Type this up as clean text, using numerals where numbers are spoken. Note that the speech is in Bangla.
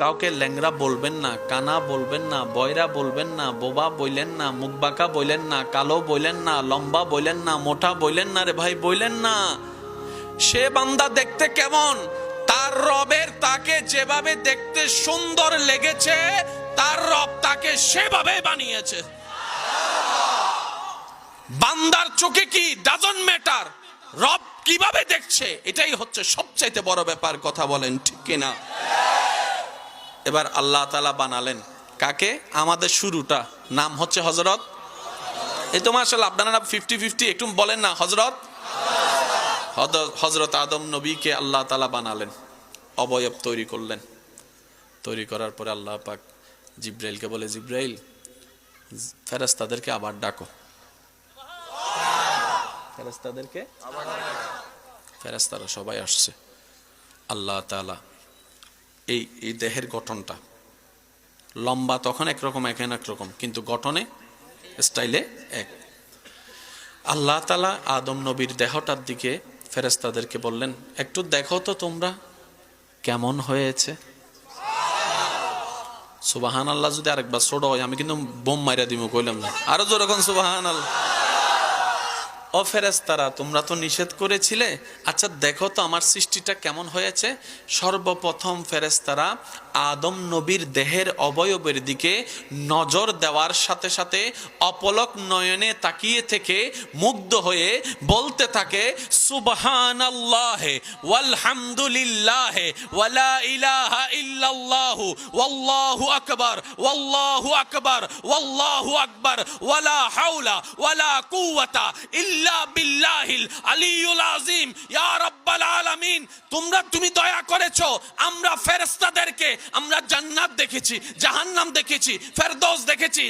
কাউকে ল্যাংরা বলবেন না, কানা বলবেন না, বয়রা বলবেন না, বোবা বইলেন না, মুখবাঁকা বইলেন না, কালো বইলেন না, লম্বা বইলেন না, মোটা বইলেন না, রে ভাই বইলেন না। সে বান্দা দেখতে কেমন, তার রবের তাকে যেভাবে দেখতে সুন্দর লেগেছে, তার রব তাকে সেভাবে বানিয়েছে। বান্দার চোখে কি ডাজন্ট ম্যাটার, রব কিভাবে দেখছে এটাই হচ্ছে সবচাইতে বড় ব্যাপার। কথা বলেন ঠিক কিনা? এবার আল্লাহ তাআলা বানালেন কাকে? আমাদের শুরুটা নাম হচ্ছে হযরত। এই তো মাশাআল্লাহ, আপনারা 50-50 একটু বলেন না হযরত। হযরত আদম নবীকে আল্লাহ তাআলা বানালেন, অবয়ব তৈরি করলেন। তৈরি করার পরে আল্লাহ পাক জিব্রাইলকে বলে, জিব্রাইল ফেরেশতাদেরকে আবার ডাকো। ফেরেশতাদেরকে, ফেরেশতারা সবাই আসছে। আল্লাহ তাআলা এই দেহের গঠনটা লম্বা তখন একরকম, এখন একরকম, কিন্তু গঠনে স্টাইলে এক। আল্লাহ তাআলা আদম নবীর দেহটার দিকে ফেরেশতাদেরকে বললেন, একটু দেখো তো তোমরা কেমন হয়েছে। সুবহানাল্লাহ। যদি আরেকবার ছোট হয় আমি কিন্তু বোম মাইরা দিব, কইলাম না, আরো যেরকম সুবহানাল্লাহ। ও ফেরেশতারা, তোমরা তো নিষেধ করেছিলে, আচ্ছা দেখো তো আমার সৃষ্টিটা কেমন হয়েছে। সর্বপ্রথম ফেরেশতারা আদম নবীর দেহের অবয়বের দিকে নজর দেওয়ার সাথে সাথে অপলক নয়নে তাকিয়ে থেকে মুগ্ধ হয়ে বলতে থাকে, সুবহানাল্লাহি ওয়ালহামদুলিল্লাহি ওয়ালা ইলাহা ইল্লাল্লাহু ওয়াল্লাহু আকবার ওয়াল্লাহু আকবার ওয়াল্লাহু আকবার ওয়ালা হাওলা ওয়ালা কুওয়াতা ইল্লা বিল্লাহিল আলিয়্যুল আযীম ইয়া রাব্বাল আলামিন। তুমি দয়া করেছো, আমরা ফেরেশতাদেরকে আমরা জান্নাত দেখেছি, জাহান্নাম দেখেছি, ফেরদৌস দেখেছি,